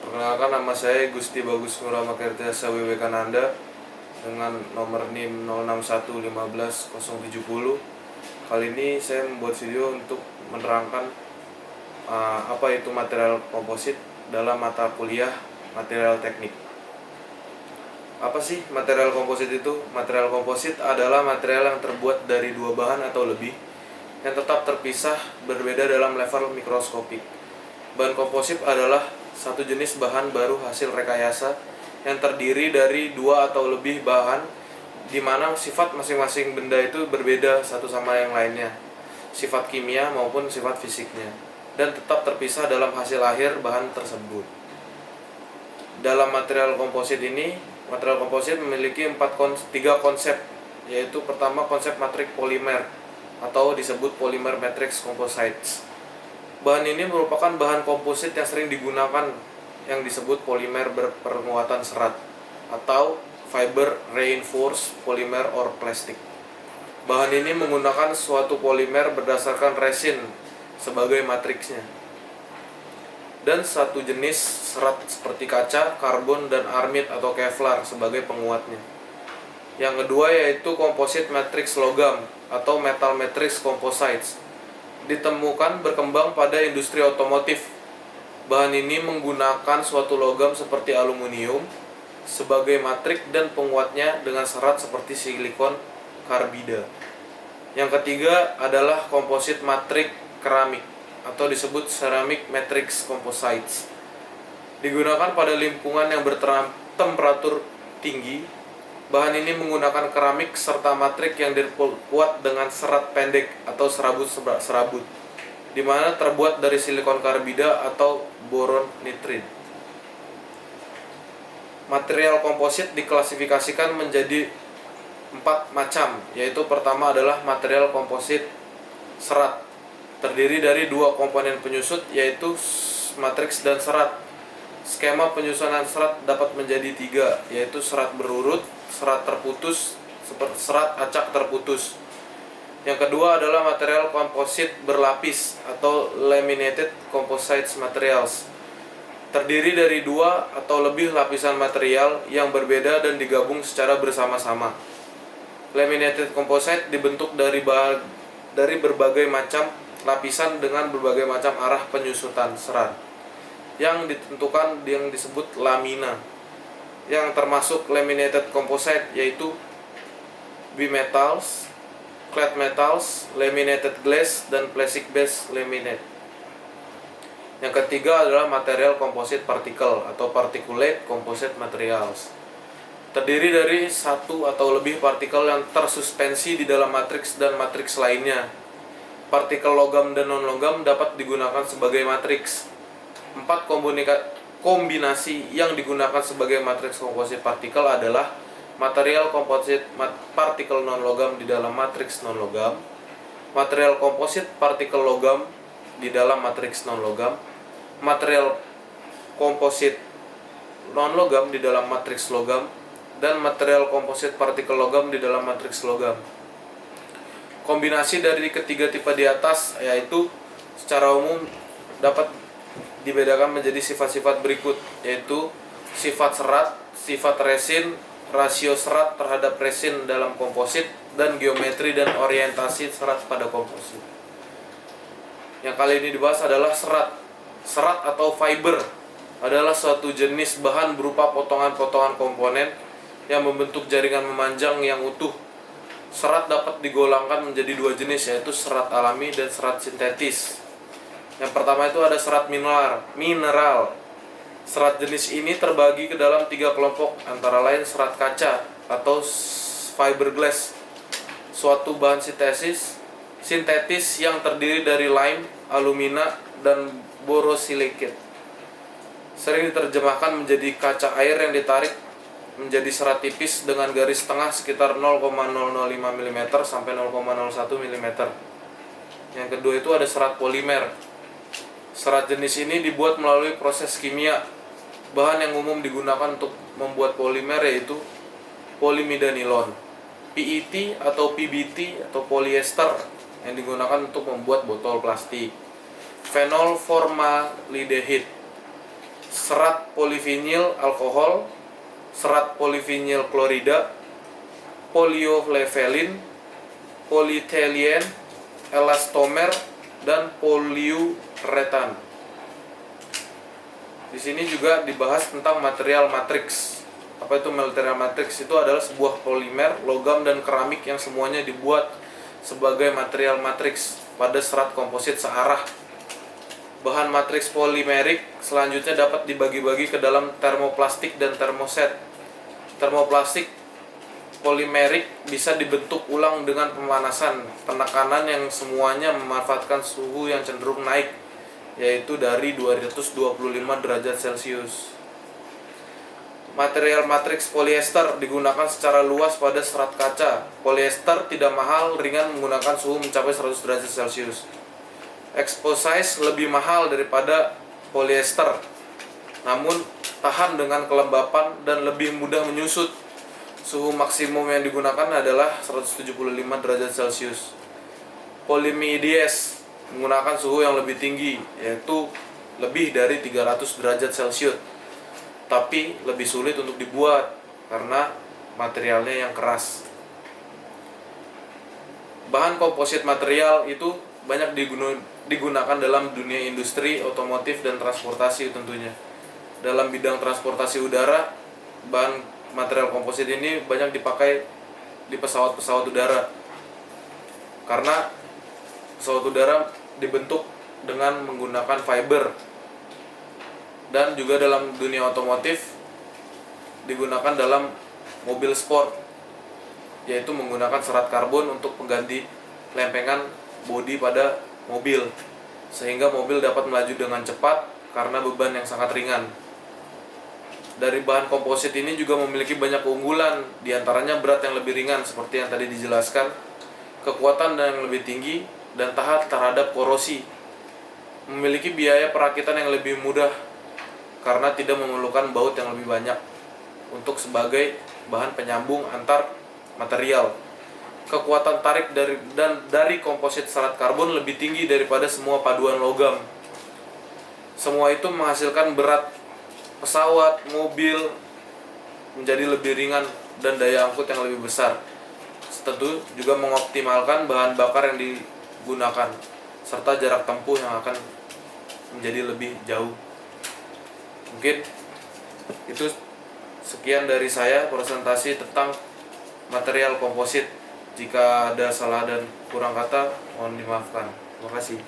Perkenalkan, nama saya Gusti Bagus Nurama Kertiasa Wiwekananda dengan nomor NIM 06151070. Kali ini saya membuat video untuk menerangkan apa itu material komposit dalam mata kuliah material teknik. Apa sih material komposit itu? Material komposit adalah material yang terbuat dari dua bahan atau lebih yang tetap terpisah berbeda dalam level mikroskopik. Bahan komposit adalah satu jenis bahan baru hasil rekayasa yang terdiri dari dua atau lebih bahan di mana sifat masing-masing benda itu berbeda satu sama yang lainnya, sifat kimia maupun sifat fisiknya, dan tetap terpisah dalam hasil akhir bahan tersebut. Dalam material komposit ini, material komposit memiliki tiga konsep, yaitu pertama konsep matrik polimer atau disebut polymer matrix composites. Bahan ini merupakan bahan komposit yang sering digunakan yang disebut polimer berpenguatan serat atau fiber reinforced polymer or plastic. Bahan ini menggunakan suatu polimer berdasarkan resin sebagai matriksnya dan satu jenis serat seperti kaca, karbon, dan armit atau kevlar sebagai penguatnya. Yang kedua yaitu komposit matriks logam atau metal matrix composites. Ditemukan berkembang pada industri otomotif. Bahan ini menggunakan suatu logam seperti aluminium sebagai matrik dan penguatnya dengan serat seperti silikon karbida. Yang ketiga adalah komposit matrik keramik atau disebut ceramic matrix composites. Digunakan pada lingkungan yang bertemperatur tinggi. Bahan ini menggunakan keramik serta matrik yang dibuat dengan serat pendek atau serabut, di mana terbuat dari silikon karbida atau boron nitrid. Material komposit diklasifikasikan menjadi 4 macam, yaitu pertama adalah material komposit serat, terdiri dari dua komponen penyusut yaitu matriks dan serat. Skema penyusunan serat dapat menjadi 3, yaitu serat berurut, serat terputus, seperti serat acak terputus. Yang kedua adalah material komposit berlapis atau laminated composite materials, terdiri dari dua atau lebih lapisan material yang berbeda dan digabung secara bersama-sama. Laminated composite dibentuk dari berbagai macam lapisan dengan berbagai macam arah penyusutan serat yang ditentukan yang disebut lamina, yang termasuk laminated composite yaitu bimetals, clad metals, laminated glass, dan plastic base laminate. Yang ketiga adalah material komposit partikel atau particulate composite materials, terdiri dari satu atau lebih partikel yang tersuspensi di dalam matriks dan matriks lainnya. Partikel logam dan non-logam dapat digunakan sebagai matriks. 4 kombinasi yang digunakan sebagai matriks komposit partikel adalah material komposit partikel non-logam di dalam matriks non-logam, material komposit partikel logam di dalam matriks non-logam, material komposit non-logam di dalam matriks logam, dan material komposit partikel logam di dalam matriks logam. Kombinasi dari ketiga tipe di atas yaitu secara umum dapat dibedakan menjadi sifat-sifat berikut, yaitu sifat serat, sifat resin, rasio serat terhadap resin dalam komposit, dan geometri dan orientasi serat pada komposit. Yang kali ini dibahas adalah serat. Serat atau fiber adalah suatu jenis bahan berupa potongan-potongan komponen yang membentuk jaringan memanjang yang utuh. Serat dapat digolongkan menjadi dua jenis, yaitu serat alami dan serat sintetis. Yang pertama itu ada serat mineral. Serat jenis ini terbagi ke dalam 3 kelompok, antara lain serat kaca atau fiberglass, suatu bahan sintetis yang terdiri dari lime, alumina, dan borosilikate. Sering diterjemahkan menjadi kaca air yang ditarik menjadi serat tipis dengan garis tengah sekitar 0,005 mm sampai 0,01 mm. Yang kedua itu ada serat polimer. Serat jenis ini dibuat melalui proses kimia. Bahan yang umum digunakan untuk membuat polimer yaitu polymidanilon, PET atau PBT atau polyester yang digunakan untuk membuat botol plastik, fenol formaldehyde, serat polivinil alkohol, serat polivinil klorida, polioflevelin, polietilene, elastomer, dan poliuretan. Di sini juga dibahas tentang material matriks. Apa itu material matriks? Itu adalah sebuah polimer, logam, dan keramik yang semuanya dibuat sebagai material matriks pada serat komposit searah. Bahan matriks polimerik selanjutnya dapat dibagi-bagi ke dalam termoplastik dan termoset. Termoplastik polimerik bisa dibentuk ulang dengan pemanasan, penekanan yang semuanya memanfaatkan suhu yang cenderung naik, yaitu dari 225 derajat Celcius. Material matriks polyester digunakan secara luas pada serat kaca. Polyester tidak mahal, ringan, menggunakan suhu mencapai 100 derajat Celcius. Exposite lebih mahal daripada polyester, namun tahan dengan kelembapan dan lebih mudah menyusut. Suhu maksimum yang digunakan adalah 175 derajat Celcius. Polyimides menggunakan suhu yang lebih tinggi, yaitu lebih dari 300 derajat Celcius, tapi lebih sulit untuk dibuat karena materialnya yang keras. Bahan komposit material itu banyak digunakan dalam dunia industri, otomotif, dan transportasi tentunya. Dalam bidang transportasi udara, bahan material komposit ini banyak dipakai di pesawat-pesawat udara, karena pesawat udara dibentuk dengan menggunakan fiber. Dan juga dalam dunia otomotif digunakan dalam mobil sport, yaitu menggunakan serat karbon untuk pengganti lempengan bodi pada mobil, sehingga mobil dapat melaju dengan cepat karena beban yang sangat ringan. Dari bahan komposit ini juga memiliki banyak keunggulan, diantaranya berat yang lebih ringan seperti yang tadi dijelaskan, kekuatan yang lebih tinggi, dan tahan terhadap korosi. Memiliki biaya perakitan yang lebih mudah karena tidak memerlukan baut yang lebih banyak untuk sebagai bahan penyambung antar material. Kekuatan tarik dari komposit serat karbon lebih tinggi daripada semua paduan logam. Semua itu menghasilkan berat pesawat, mobil menjadi lebih ringan dan daya angkut yang lebih besar. Tentu juga mengoptimalkan bahan bakar yang digunakan serta jarak tempuh yang akan menjadi lebih jauh. Mungkin itu sekian dari saya presentasi tentang material komposit. Jika ada salah dan kurang kata, mohon dimaafkan. Terima kasih.